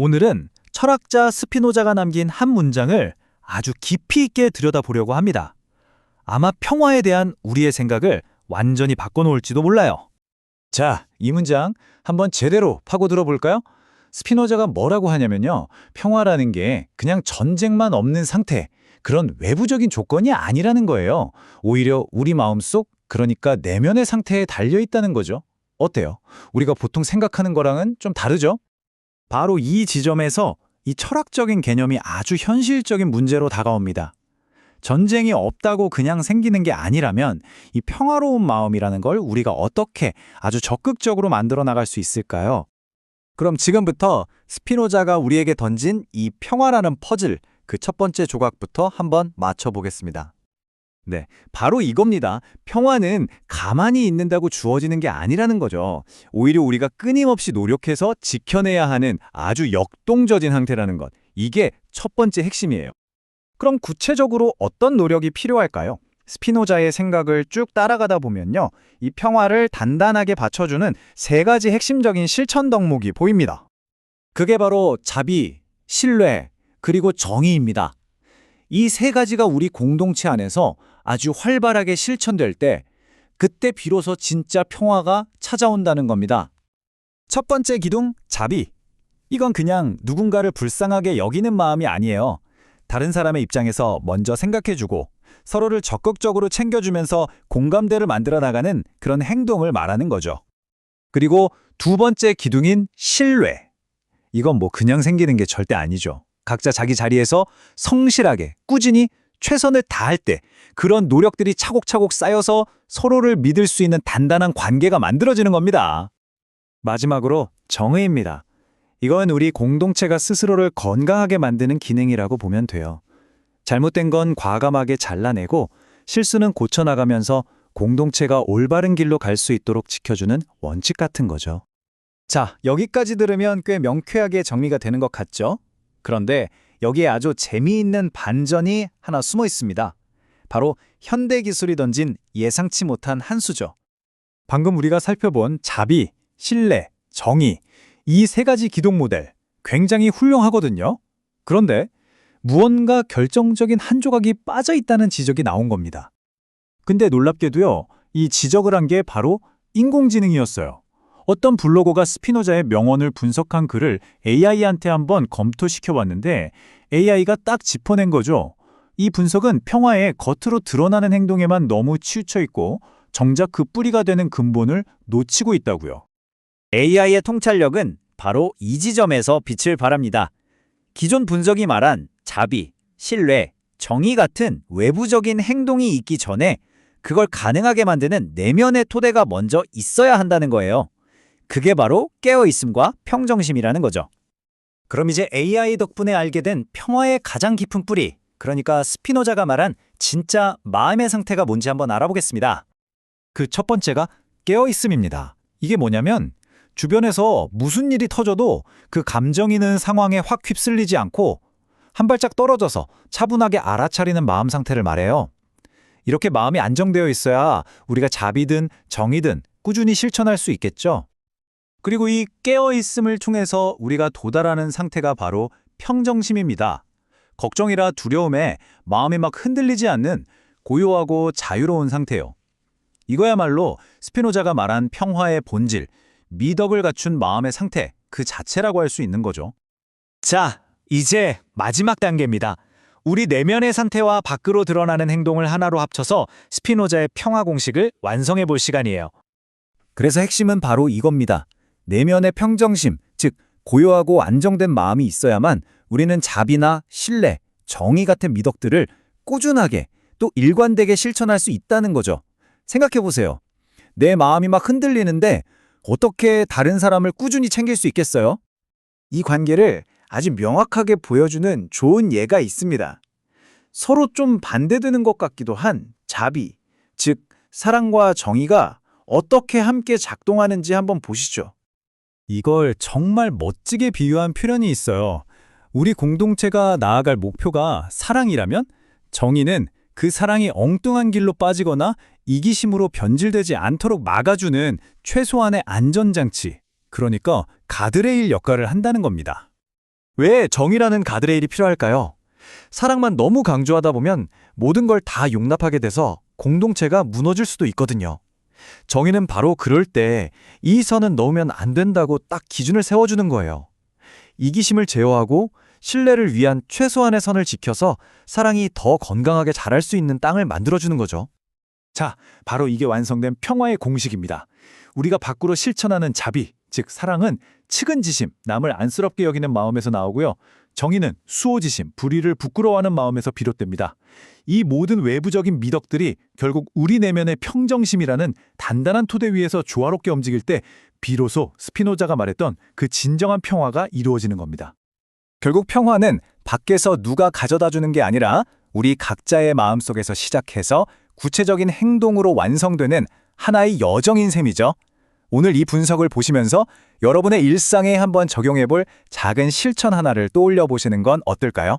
오늘은 철학자 스피노자가 남긴 한 문장을 아주 깊이 있게 들여다보려고 합니다. 아마 평화에 대한 우리의 생각을 완전히 바꿔놓을지도 몰라요. 자, 이 문장 한번 제대로 파고들어 볼까요? 스피노자가 뭐라고 하냐면요. 평화라는 게 그냥 전쟁만 없는 상태, 그런 외부적인 조건이 아니라는 거예요. 오히려 우리 마음속, 그러니까 내면의 상태에 달려 있다는 거죠. 어때요? 우리가 보통 생각하는 거랑은 좀 다르죠? 바로 이 지점에서 이 철학적인 개념이 아주 현실적인 문제로 다가옵니다. 전쟁이 없다고 그냥 생기는 게 아니라면 이 평화로운 마음이라는 걸 우리가 어떻게 아주 적극적으로 만들어 나갈 수 있을까요? 그럼 지금부터 스피노자가 우리에게 던진 이 평화라는 퍼즐, 그 첫 번째 조각부터 한번 맞춰보겠습니다. 네, 바로 이겁니다. 평화는 가만히 있는다고 주어지는 게 아니라는 거죠. 오히려 우리가 끊임없이 노력해서 지켜내야 하는 아주 역동적인 상태라는 것. 이게 첫 번째 핵심이에요. 그럼 구체적으로 어떤 노력이 필요할까요? 스피노자의 생각을 쭉 따라가다 보면요. 이 평화를 단단하게 받쳐주는 세 가지 핵심적인 실천 덕목이 보입니다. 그게 바로 자비, 신뢰, 그리고 정의입니다. 이 세 가지가 우리 공동체 안에서 아주 활발하게 실천될 때, 그때 비로소 진짜 평화가 찾아온다는 겁니다. 첫 번째 기둥, 자비. 이건 그냥 누군가를 불쌍하게 여기는 마음이 아니에요. 다른 사람의 입장에서 먼저 생각해주고 서로를 적극적으로 챙겨주면서 공감대를 만들어 나가는 그런 행동을 말하는 거죠. 그리고 두 번째 기둥인 신뢰. 이건 뭐 그냥 생기는 게 절대 아니죠. 각자 자기 자리에서 성실하게, 꾸준히 최선을 다할 때 그런 노력들이 차곡차곡 쌓여서 서로를 믿을 수 있는 단단한 관계가 만들어지는 겁니다. 마지막으로 정의입니다. 이건 우리 공동체가 스스로를 건강하게 만드는 기능이라고 보면 돼요. 잘못된 건 과감하게 잘라내고 실수는 고쳐나가면서 공동체가 올바른 길로 갈 수 있도록 지켜주는 원칙 같은 거죠. 자, 여기까지 들으면 꽤 명쾌하게 정리가 되는 것 같죠? 그런데 여기에 아주 재미있는 반전이 하나 숨어 있습니다. 바로 현대기술이 던진 예상치 못한 한 수죠. 방금 우리가 살펴본 자비, 신뢰, 정의, 이 세 가지 기동 모델 굉장히 훌륭하거든요. 그런데 무언가 결정적인 한 조각이 빠져 있다는 지적이 나온 겁니다. 근데 놀랍게도요, 이 지적을 한 게 바로 인공지능이었어요. 어떤 블로거가 스피노자의 명언을 분석한 글을 AI한테 한번 검토시켜봤는데 AI가 딱 짚어낸 거죠. 이 분석은 평화의 겉으로 드러나는 행동에만 너무 치우쳐 있고 정작 그 뿌리가 되는 근본을 놓치고 있다고요. AI의 통찰력은 바로 이 지점에서 빛을 발합니다. 기존 분석이 말한 자비, 신뢰, 정의 같은 외부적인 행동이 있기 전에 그걸 가능하게 만드는 내면의 토대가 먼저 있어야 한다는 거예요. 그게 바로 깨어있음과 평정심이라는 거죠. 그럼 이제 AI 덕분에 알게 된 평화의 가장 깊은 뿌리, 그러니까 스피노자가 말한 진짜 마음의 상태가 뭔지 한번 알아보겠습니다. 그 첫 번째가 깨어있음입니다. 이게 뭐냐면 주변에서 무슨 일이 터져도 그 감정 있는 상황에 확 휩쓸리지 않고 한 발짝 떨어져서 차분하게 알아차리는 마음 상태를 말해요. 이렇게 마음이 안정되어 있어야 우리가 자비든 정의든 꾸준히 실천할 수 있겠죠. 그리고 이 깨어있음을 통해서 우리가 도달하는 상태가 바로 평정심입니다. 걱정이라 두려움에 마음이 막 흔들리지 않는 고요하고 자유로운 상태요. 이거야말로 스피노자가 말한 평화의 본질, 미덕을 갖춘 마음의 상태 그 자체라고 할 수 있는 거죠. 자, 이제 마지막 단계입니다. 우리 내면의 상태와 밖으로 드러나는 행동을 하나로 합쳐서 스피노자의 평화 공식을 완성해 볼 시간이에요. 그래서 핵심은 바로 이겁니다. 내면의 평정심, 즉 고요하고 안정된 마음이 있어야만 우리는 자비나 신뢰, 정의 같은 미덕들을 꾸준하게 또 일관되게 실천할 수 있다는 거죠. 생각해 보세요. 내 마음이 막 흔들리는데 어떻게 다른 사람을 꾸준히 챙길 수 있겠어요? 이 관계를 아주 명확하게 보여주는 좋은 예가 있습니다. 서로 좀 반대되는 것 같기도 한 자비, 즉 사랑과 정의가 어떻게 함께 작동하는지 한번 보시죠. 이걸 정말 멋지게 비유한 표현이 있어요. 우리 공동체가 나아갈 목표가 사랑이라면 정의는 그 사랑이 엉뚱한 길로 빠지거나 이기심으로 변질되지 않도록 막아주는 최소한의 안전장치, 그러니까 가드레일 역할을 한다는 겁니다. 왜 정의라는 가드레일이 필요할까요? 사랑만 너무 강조하다 보면 모든 걸 다 용납하게 돼서 공동체가 무너질 수도 있거든요. 정의는 바로 그럴 때 이 선은 넘으면 안 된다고 딱 기준을 세워주는 거예요. 이기심을 제어하고 신뢰를 위한 최소한의 선을 지켜서 사랑이 더 건강하게 자랄 수 있는 땅을 만들어주는 거죠. 자, 바로 이게 완성된 평화의 공식입니다. 우리가 밖으로 실천하는 자비, 즉 사랑은 측은지심, 남을 안쓰럽게 여기는 마음에서 나오고요. 정의는 수호지심, 불의를 부끄러워하는 마음에서 비롯됩니다. 이 모든 외부적인 미덕들이 결국 우리 내면의 평정심이라는 단단한 토대 위에서 조화롭게 움직일 때 비로소 스피노자가 말했던 그 진정한 평화가 이루어지는 겁니다. 결국 평화는 밖에서 누가 가져다 주는 게 아니라 우리 각자의 마음속에서 시작해서 구체적인 행동으로 완성되는 하나의 여정인 셈이죠. 오늘 이 분석을 보시면서 여러분의 일상에 한번 적용해 볼 작은 실천 하나를 떠올려 보시는 건 어떨까요?